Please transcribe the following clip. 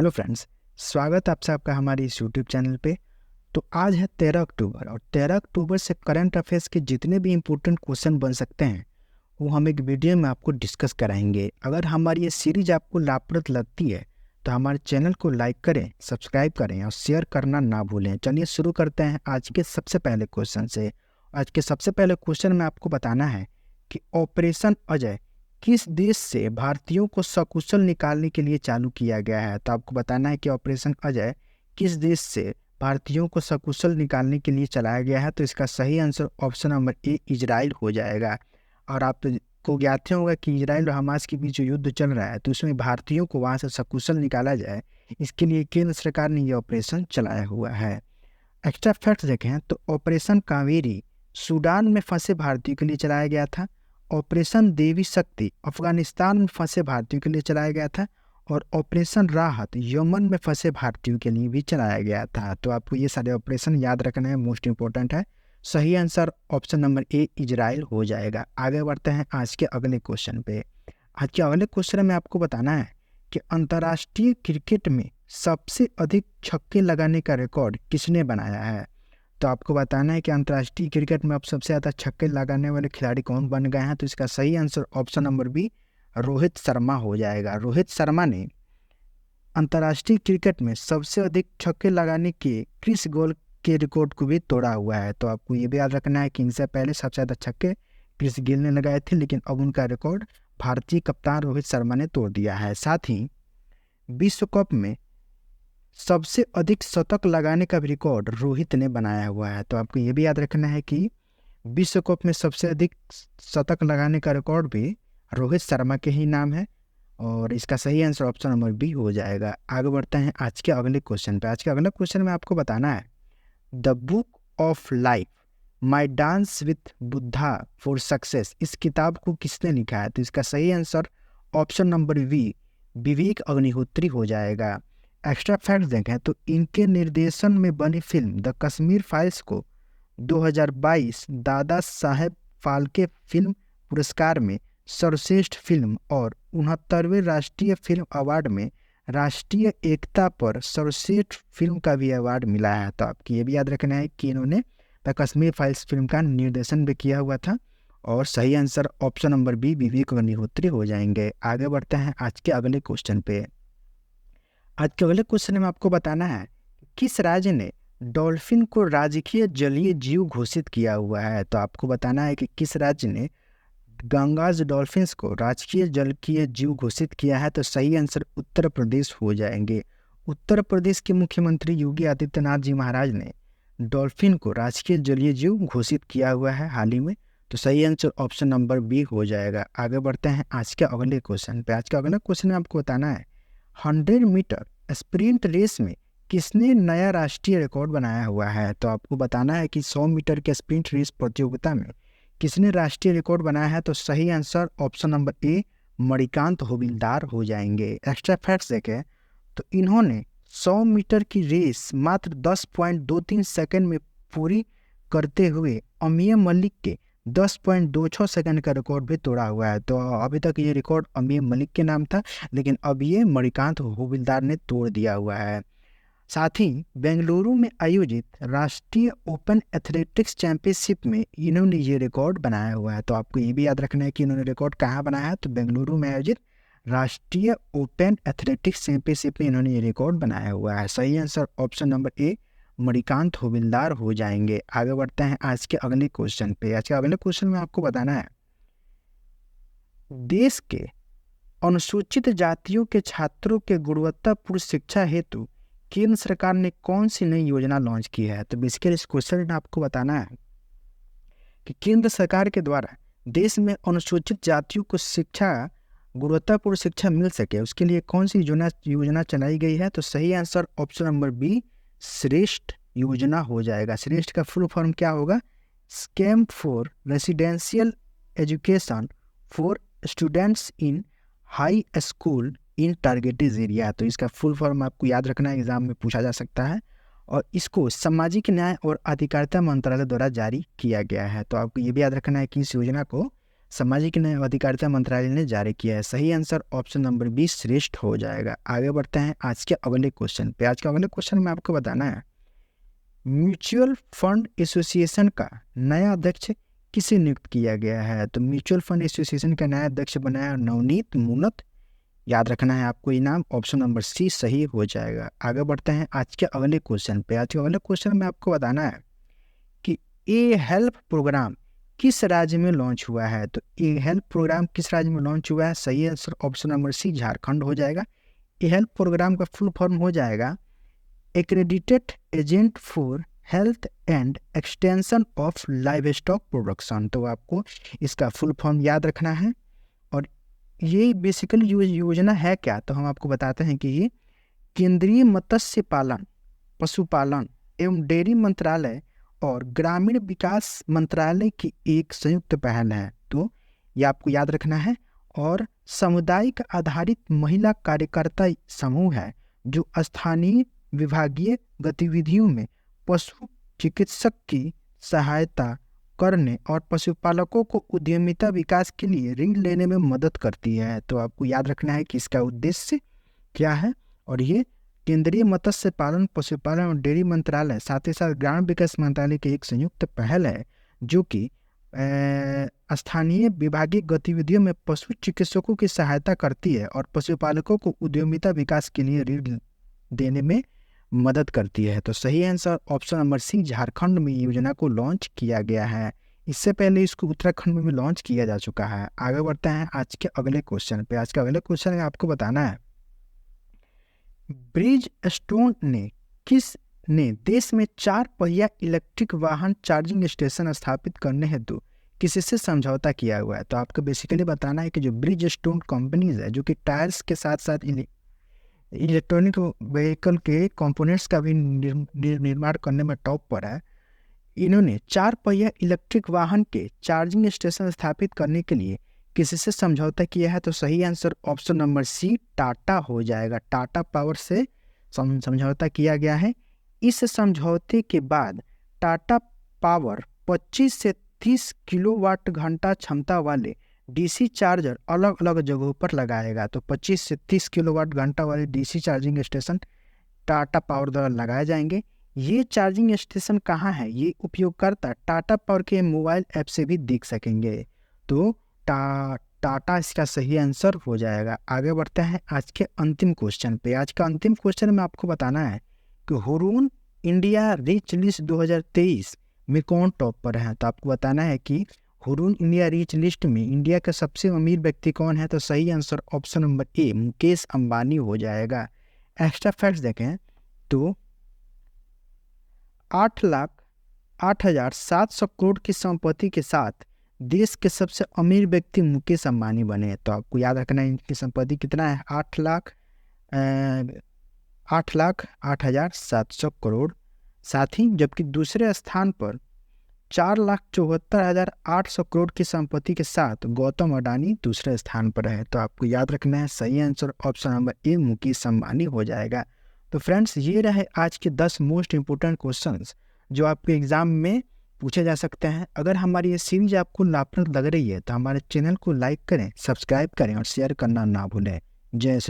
Hello friends, स्वागत है आप सबका हमारे इस यूट्यूब चैनल पे। तो आज है 13 अक्टूबर और 13 अक्टूबर से करंट अफेयर्स के जितने भी इम्पोर्टेंट क्वेश्चन बन सकते हैं वो हम एक वीडियो में आपको डिस्कस कराएंगे। अगर हमारी ये सीरीज आपको लाभप्रद लगती है तो हमारे चैनल को लाइक करें, सब्सक्राइब करें और शेयर करना ना भूलें। चलिए शुरू करते हैं आज के सबसे पहले क्वेश्चन से। आज के सबसे पहले क्वेश्चन में आपको बताना है कि ऑपरेशन अजय किस देश से भारतीयों को सकुशल निकालने के लिए चालू किया गया है। तो आपको बताना है कि ऑपरेशन अजय किस देश से भारतीयों को सकुशल निकालने के लिए चलाया गया है। तो इसका सही आंसर ऑप्शन नंबर ए इजराइल हो जाएगा। और आपको ज्ञात ही होगा कि इजराइल और हमास के बीच जो युद्ध चल रहा है तो उसमें भारतीयों को वहाँ से सकुशल निकाला जाए, इसके लिए केंद्र सरकार ने यह ऑपरेशन चलाया हुआ है। एक्स्ट्रा फैक्ट देखें तो ऑपरेशन कावेरी सूडान में फंसे भारतीयों के लिए चलाया गया था। ऑपरेशन देवी शक्ति अफगानिस्तान में फंसे भारतीयों के लिए चलाया गया था। और ऑपरेशन राहत यमन में फंसे भारतीयों के लिए भी चलाया गया था। तो आपको ये सारे ऑपरेशन याद रखना है, मोस्ट इंपॉर्टेंट है। सही आंसर ऑप्शन नंबर ए इजराइल हो जाएगा। आगे बढ़ते हैं आज के अगले क्वेश्चन पे। आज के अगले क्वेश्चन में आपको बताना है कि अंतर्राष्ट्रीय क्रिकेट में सबसे अधिक छक्के लगाने का रिकॉर्ड किसने बनाया है। तो आपको बताना है कि अंतर्राष्ट्रीय क्रिकेट में अब सबसे ज़्यादा छक्के लगाने वाले खिलाड़ी कौन बन गए हैं। तो इसका सही answer option number b Rohit Sharma हो जाएगा। रोहित शर्मा ने अंतर्राष्ट्रीय क्रिकेट में सबसे अधिक छक्के लगाने के क्रिस गेल के रिकॉर्ड को भी तोड़ा हुआ है। तो आपको ये भी याद रखना है कि इनसे पहले सबसे ज़्यादा छक्के क्रिस गेल ने लगाए थे, लेकिन अब उनका रिकॉर्ड भारतीय कप्तान रोहित शर्मा ने तोड़ दिया है। साथ ही विश्व कप में सबसे अधिक शतक लगाने का भी रिकॉर्ड रोहित ने बनाया हुआ है। तो आपको ये भी याद रखना है कि विश्व कप में सबसे अधिक शतक लगाने का रिकॉर्ड भी रोहित शर्मा के ही नाम है। और इसका सही आंसर ऑप्शन नंबर बी हो जाएगा। आगे बढ़ते हैं आज के अगले क्वेश्चन पे। आज के अगले क्वेश्चन में आपको बताना है the book of life my dance with Buddha for success इस किताब को किसने लिखा है। तो इसका सही answer option number B Vivek Agnihotri हो जाएगा। एक्स्ट्रा फैक्ट देखें तो इनके निर्देशन में बनी फिल्म द कश्मीर फाइल्स को 2022 दादा साहेब फाल्के फिल्म पुरस्कार में सर्वश्रेष्ठ फिल्म और 69वें राष्ट्रीय फिल्म अवार्ड में राष्ट्रीय एकता पर सर्वश्रेष्ठ फिल्म का भी अवार्ड मिला है। तो आपकी ये भी याद रखना है कि इन्होंने द कश्मीर फाइल्स फिल्म का निर्देशन भी किया हुआ था। और सही answer option number B Vivek Agnihotri हो जाएंगे। आगे बढ़ते हैं आज के अगले क्वेश्चन पे। आज के अगले क्वेश्चन में आपको बताना है किस राज्य ने डॉल्फिन को राजकीय जलीय जीव घोषित किया हुआ है। तो आपको बताना है कि किस राज्य ने गंगाज डॉल्फिन्स को राजकीय जलीय जीव घोषित किया है। तो सही आंसर उत्तर प्रदेश हो जाएंगे। उत्तर प्रदेश के मुख्यमंत्री योगी आदित्यनाथ जी महाराज ने डॉल्फिन को राजकीय जलीय जीव घोषित किया हुआ है हाल ही में। तो सही आंसर ऑप्शन नंबर बी हो जाएगा। आगे बढ़ते हैं आज के अगले क्वेश्चन पे। आज के अगले क्वेश्चन में आपको बताना है 100 मीटर स्प्रिंट रेस में किसने नया राष्ट्रीय रिकॉर्ड बनाया हुआ है। तो आपको बताना है कि 100 मीटर के स्प्रिंट रेस प्रतियोगिता में किसने राष्ट्रीय रिकॉर्ड बनाया है। तो सही answer option number A Manikant Havildar हो जाएंगे। एक्स्ट्रा फैक्ट्स देखें तो इन्होंने 100 मीटर की रेस मात्र 10.23 सेकंड में पूरी करते हुए अमिय मलिक के 10.26 सेकंड का रिकॉर्ड भी तोड़ा हुआ है। तो अभी तक ये रिकॉर्ड अमिय मलिक के नाम था, लेकिन अब ये मणिकांत हविलदार ने तोड़ दिया हुआ है। साथ ही बेंगलुरु में आयोजित राष्ट्रीय ओपन एथलेटिक्स चैंपियनशिप में इन्होंने ये रिकॉर्ड बनाया हुआ है। तो आपको ये भी याद रखना है कि इन्होंने रिकॉर्ड कहाँ बनाया है। तो बेंगलुरु में आयोजित राष्ट्रीय ओपन एथलेटिक्स चैंपियनशिप में इन्होंने ये रिकॉर्ड बनाया हुआ है। सही answer option number A Manikant Havildar हो जाएंगे। आगे बढ़ते हैं आज के अगले क्वेश्चन पे। आज के अगले क्वेश्चन में आपको बताना है देश के अनुसूचित जातियों के छात्रों के गुणवत्तापूर्ण शिक्षा हेतु केंद्र सरकार ने कौन सी नई योजना लॉन्च की है। तो बेसिकली इस क्वेश्चन में आपको बताना है कि केंद्र सरकार के द्वारा देश में अनुसूचित जातियों को गुणवत्तापूर्ण शिक्षा मिल सके उसके लिए कौन सी योजना चलाई गई है। तो सही आंसर ऑप्शन नंबर बी श्रेष्ठ योजना हो जाएगा। श्रेष्ठ का फुल फॉर्म क्या होगा? Scheme for residential education for students in high school in targeted area. तो इसका फुल फॉर्म आपको याद रखना है, एग्जाम में पूछा जा सकता है। और इसको सामाजिक न्याय और अधिकारिता मंत्रालय द्वारा जारी किया गया है। तो आपको ये भी याद रखना है कि इस योजना को सामाजिक न्याय और अधिकारिता मंत्रालय ने जारी किया है। सही आंसर ऑप्शन नंबर बी श्रेष्ठ हो जाएगा। आगे बढ़ते हैं आज के अगले क्वेश्चन पे। आज के अगले क्वेश्चन में आपको बताना है म्यूचुअल फंड एसोसिएशन का नया अध्यक्ष किसे नियुक्त किया गया है। तो म्यूचुअल फंड एसोसिएशन का नया अध्यक्ष बनाया नवनीत मुनत। याद रखना है आपको ये नाम। ऑप्शन नंबर सी सही हो जाएगा। आगे बढ़ते हैं आज के अगले क्वेश्चन पे। आज के अगले क्वेश्चन में आपको बताना है कि ए हेल्प प्रोग्राम किस राज्य में लॉन्च हुआ है। तो ए हेल्प प्रोग्राम किस राज्य में लॉन्च हुआ है। सही answer option number C Jharkhand हो जाएगा। ए हेल्प प्रोग्राम का फुल फॉर्म हो जाएगा accredited agent for health and extension of livestock production. तो आपको इसका फुल फॉर्म याद रखना है। और ये बेसिकली योजना है क्या, तो हम आपको बताते हैं कि ये केंद्रीय मत्स्य पालन, पशुपालन एवं डेयरी मंत्रालय और ग्रामीण विकास मंत्रालय की एक संयुक्त पहल है। तो ये आपको याद रखना है। और सामुदायिक आधारित महिला कार्यकर्ता समूह है जो स्थानीय विभागीय गतिविधियों में पशु चिकित्सक की सहायता करने और पशुपालकों को उद्यमिता विकास के लिए ऋण लेने में मदद करती है। तो आपको याद रखना है कि इसका उद्देश्य क्या है। और ये केंद्रीय मत्स्य पालन, पशुपालन और डेयरी मंत्रालय साथ ही साथ ग्रामीण विकास मंत्रालय की एक संयुक्त पहल है जो कि स्थानीय विभागीय गतिविधियों में पशु चिकित्सकों की सहायता करती है और पशुपालकों को उद्यमिता विकास के लिए ऋण देने में मदद करती है। तो सही answer option number C Jharkhand में योजना को लॉन्च किया गया है। इससे पहले इसको उत्तराखंड में भी लॉन्च किया जा चुका है। आगे बढ़ते हैं आज के अगले क्वेश्चन पे। आज के अगले क्वेश्चन में आपको बताना है ब्रिज स्टोन ने देश में 4 पहिया इलेक्ट्रिक वाहन चार्जिंग स्टेशन स्थापित करने हेतु किससे समझौता किया हुआ है। तो आपको बेसिकली बताना है कि जो ब्रिज स्टोन कंपनीज है जो कि टायर्स के साथ साथ इलेक्ट्रॉनिक व्हीकल के कंपोनेंट्स का भी निर्माण करने में टॉप पर है, इन्होंने 4 पहिया इलेक्ट्रिक वाहन के चार्जिंग स्टेशन स्थापित करने के लिए किससे समझौता किया है। तो सही answer option number C Tata हो जाएगा। टाटा पावर से समझौता किया गया है। इस समझौते के बाद टाटा पावर 25 से 30 किलोवाट घंटा क्षमता वाले डीसी चार्जर अलग अलग जगहों पर लगाएगा। तो 25 से 30 किलोवाट घंटा वाले DC charging station Tata power द्वारा लगाए जाएंगे। ये चार्जिंग स्टेशन कहाँ है, ये उपयोगकर्ता टाटा पावर के मोबाइल ऐप से भी देख सकेंगे। तो टाटा इसका सही आंसर हो जाएगा। आगे बढ़ते हैं आज के अंतिम क्वेश्चन पे। आज का अंतिम क्वेश्चन में आपको बताना है कि हुरून इंडिया रिच लिस्ट 2023 में कौन टॉप पर है। तो आपको बताना है कि हुरून इंडिया रिच लिस्ट में इंडिया का सबसे अमीर व्यक्ति कौन है। तो सही आंसर ऑप्शन नंबर ए मुकेश अंबानी हो जाएगा। एक्स्ट्रा फैक्ट्स देखें तो 8,08,700 करोड़ की संपत्ति के साथ देश के सबसे अमीर व्यक्ति मुकेश अंबानी बने। तो आपको याद रखना है इनकी संपत्ति कितना है, 8,08,700 करोड़। साथ ही जबकि दूसरे स्थान पर 4,74,800 करोड़ की संपत्ति के साथ गौतम अडानी दूसरे स्थान पर है। तो आपको याद रखना है सही आंसर ऑप्शन नंबर ए मुकेश अंबानी हो जाएगा। तो फ्रेंड्स ये रहे आज के 10 मोस्ट इंपोर्टेंट क्वेश्चंस जो आपके एग्जाम में पूछे जा सकते हैं। अगर हमारी ये सीरीज आपको लाभप्रद लग रही है तो हमारे चैनल को लाइक करें, सब्सक्राइब करें और शेयर करना ना भूलें। जय श्री